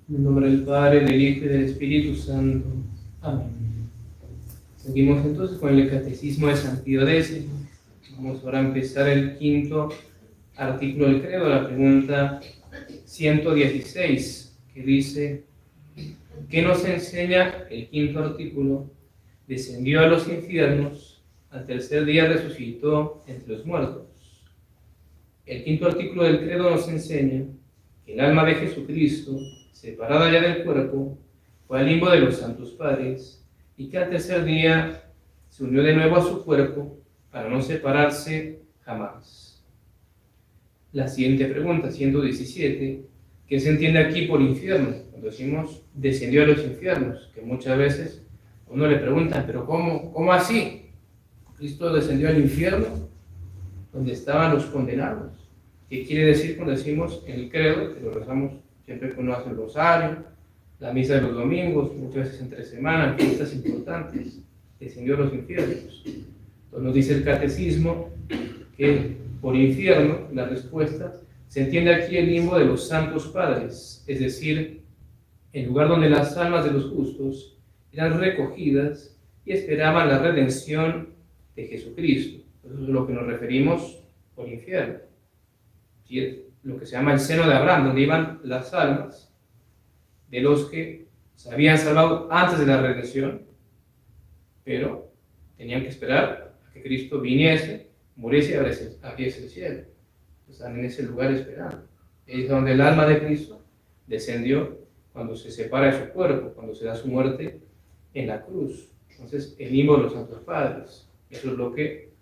En el nombre del Padre, del Hijo y del Espíritu Santo. Amén. Seguimos entonces con el Catecismo de San Pío X. Vamos ahora a empezar el quinto artículo del credo, la pregunta 116, que dice: ¿qué nos enseña el quinto artículo? Descendió a los infiernos, al tercer día resucitó entre los muertos. El quinto artículo del credo nos enseña que el alma de Jesucristo, separada ya del cuerpo, fue al limbo de los santos padres, y que al tercer día se unió de nuevo a su cuerpo para no separarse jamás. La siguiente pregunta, 117, ¿qué se entiende aquí por infierno? Cuando decimos descendió a los infiernos, que muchas veces a uno le preguntan, ¿pero cómo así? ¿Cristo descendió al infierno donde estaban los condenados? ¿Qué quiere decir cuando decimos en el credo, que lo rezamos siempre que uno hace el rosario, la misa de los domingos, muchas veces entre semanas, fiestas importantes, descendió a los infiernos? Entonces nos dice el catecismo que por infierno, la respuesta, se entiende aquí el limbo de los santos padres, es decir, el lugar donde las almas de los justos eran recogidas y esperaban la redención de Jesucristo. Eso es a lo que nos referimos por infierno. Lo que se llama el seno de Abraham, donde iban las almas de los que se habían salvado antes de la redención, pero tenían que esperar a que Cristo viniese, muriese y abriese el cielo. Están en ese lugar esperando. Es donde el alma de Cristo descendió cuando se separa de su cuerpo, cuando se da su muerte en la cruz. Entonces, el limbo de los santos padres. Eso es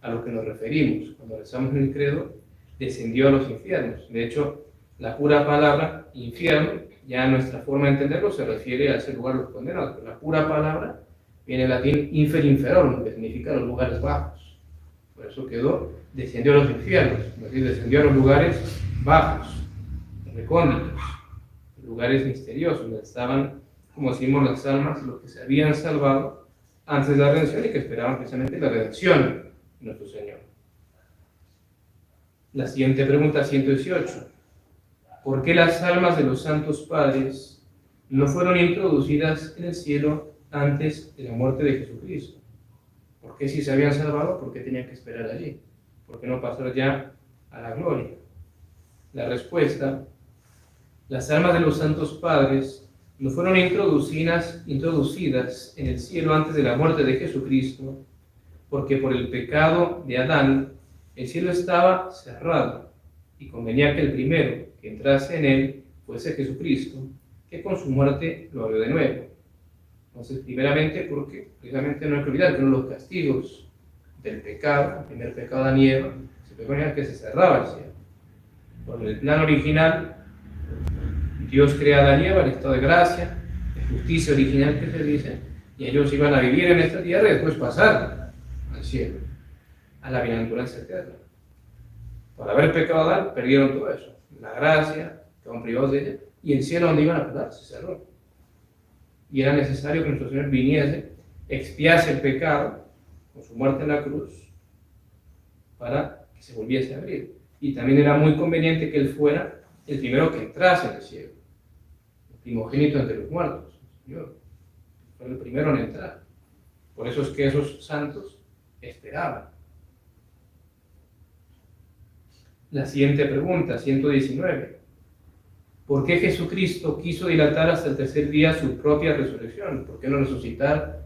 a lo que nos referimos. Cuando rezamos en el credo, descendió a los infiernos. De hecho, la pura palabra infierno, ya nuestra forma de entenderlo, se refiere a ese lugar de los condenados. Pero la pura palabra viene del latín infer inferorum, que significa los lugares bajos. Por eso quedó, descendió a los infiernos, es decir, descendió a los lugares bajos, recónditos, lugares misteriosos, donde estaban, como decimos, las almas, los que se habían salvado antes de la redención y que esperaban precisamente la redención de nuestro Señor. La siguiente pregunta, 118. ¿Por qué las almas de los santos padres no fueron introducidas en el cielo antes de la muerte de Jesucristo? ¿Por qué si se habían salvado? ¿Por qué tenían que esperar allí? ¿Por qué no pasar ya a la gloria? La respuesta: las almas de los santos padres no fueron introducidas en el cielo antes de la muerte de Jesucristo, porque por el pecado de Adán el cielo estaba cerrado y convenía que el primero que entrase en él fuese Jesucristo, que con su muerte lo abrió de nuevo. Entonces, primeramente, porque precisamente no hay que olvidar que uno de los castigos del pecado, el primer pecado de Adán y Eva, se proponía que se cerraba el cielo. Por el plan original, Dios crea a Adán y Eva en estado de gracia, de justicia original que se dice, y ellos iban a vivir en esta tierra y después pasar al cielo, a la bienaventuranza eterna. Por haber pecado a Adán, perdieron todo eso. La gracia, quedaron privados de ella, y el cielo donde iban a pasar se cerró. Y era necesario que nuestro Señor viniese, expiase el pecado con su muerte en la cruz, para que se volviese a abrir. Y también era muy conveniente que Él fuera el primero que entrase en el cielo, el primogénito entre los muertos, el Señor. Fue el primero en entrar. Por eso es que esos santos esperaban. La siguiente pregunta, 119. ¿Por qué Jesucristo quiso dilatar hasta el tercer día su propia resurrección? ¿Por qué no resucitar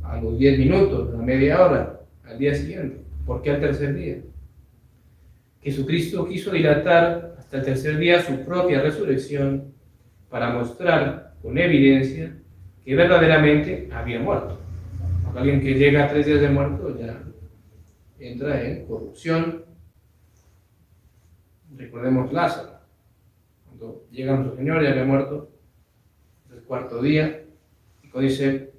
a los 10 minutos, a la media hora, al día siguiente? ¿Por qué al tercer día? Jesucristo quiso dilatar hasta el tercer día su propia resurrección para mostrar con evidencia que verdaderamente había muerto. Porque alguien que llega a 3 días de muerto ya entra en corrupción. Recordemos Lázaro. Cuando llega nuestro Señor, ya había muerto el cuarto día, y cuando dice,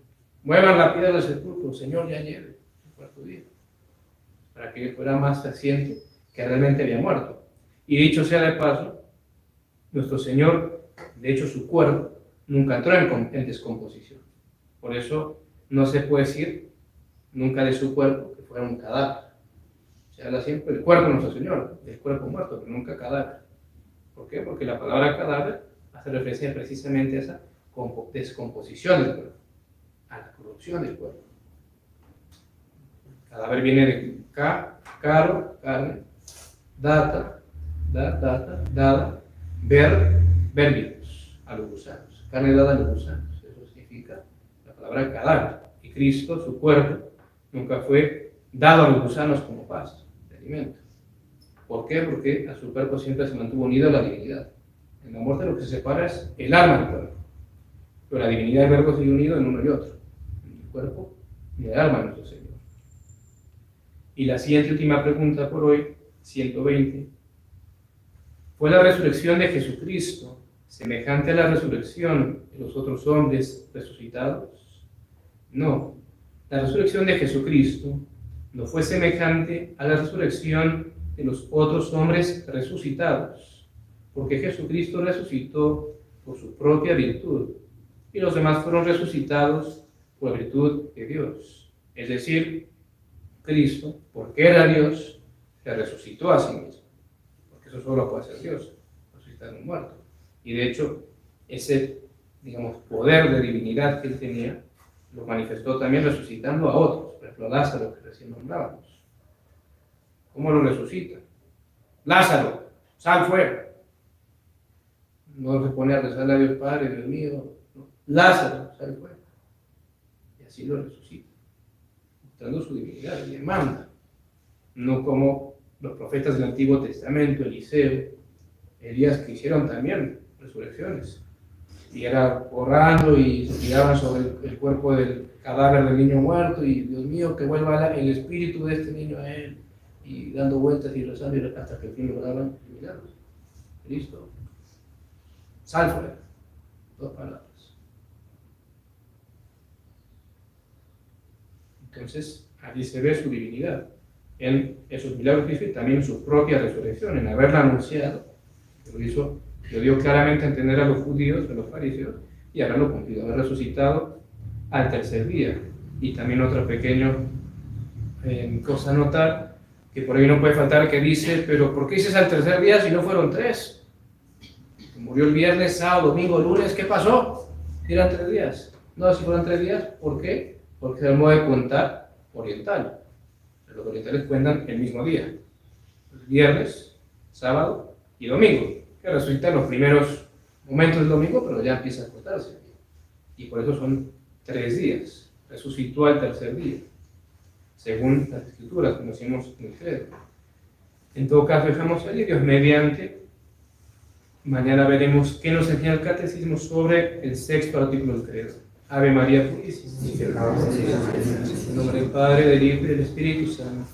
muevan la piedra del sepulcro, Señor, ya lleve el cuarto día, para que fuera más fehaciente que realmente había muerto. Y dicho sea de paso, nuestro Señor, de hecho su cuerpo, nunca entró en descomposición. Por eso no se puede decir nunca de su cuerpo que fuera un cadáver. Se habla siempre del cuerpo de nuestro Señor, del cuerpo muerto, pero nunca cadáver. ¿Por qué? Porque la palabra cadáver hace referencia precisamente a esa descomposición del cuerpo, a la corrupción del cuerpo. Cadáver viene de caro, carne, data, dada, vivos, a los gusanos, carne dada a los gusanos, eso significa la palabra cadáver. Y Cristo, su cuerpo, nunca fue dado a los gusanos como pasto, de alimento. ¿Por qué? Porque a su cuerpo siempre se mantuvo unido a la divinidad. En la muerte lo que se separa es el alma del cuerpo, pero la divinidad y el verbo sigue unido en uno y otro, en el cuerpo y el alma de nuestro Señor. Y la siguiente última pregunta por hoy, 120. ¿Fue la resurrección de Jesucristo semejante a la resurrección de los otros hombres resucitados? No. La resurrección de Jesucristo no fue semejante a la resurrección de los otros hombres resucitados, porque Jesucristo resucitó por su propia virtud, y los demás fueron resucitados por virtud de Dios. Es decir, Cristo, porque era Dios, se resucitó a sí mismo, porque eso solo puede hacer Dios, resucitar a un muerto. Y de hecho, ese, poder de divinidad que él tenía, lo manifestó también resucitando a otros, por ejemplo, Lázaro, que recién nombrábamos. ¿Cómo lo resucita? Lázaro, sal fuera. No se pone a rezarle a Dios Padre, Dios mío. No. Lázaro, sal fuera. Y así lo resucita, mostrando su divinidad y le manda. No como los profetas del Antiguo Testamento, Eliseo, Elías, que hicieron también resurrecciones. Y era orando y se tiraban sobre el cuerpo del cadáver del niño muerto y Dios mío, que vuelva el espíritu de este niño a él, y dando vueltas y rezando y hasta que al fin lograban eliminarlos. Listo. Sal fuera. 2 palabras. Entonces, allí se ve su divinidad en esos milagros que hizo y también en su propia resurrección, en haberla anunciado, que lo hizo, lo dio claramente a entender a los judíos, a los fariseos, y haberlo cumplido, haber resucitado al tercer día. Y también otra pequeña cosa a notar, que por ahí no puede faltar, que dice, pero ¿por qué dices al tercer día si no fueron 3? Murió el viernes, sábado, domingo, lunes, ¿qué pasó? Eran 3 días. No, si fueron 3 días, ¿por qué? Porque es el modo de contar oriental. Los orientales cuentan el mismo día. El viernes, sábado y domingo, que resucita en los primeros momentos del domingo, pero ya empieza a contarse. Y por eso son 3 días. Resucitó al tercer día, según las escrituras, como decimos en el credo. En todo caso, dejamos allí, Dios mediante. Mañana veremos qué nos enseña el catecismo sobre el 6º artículo del credo. Ave María Purísima. En nombre del Padre, del Hijo y del Espíritu Santo.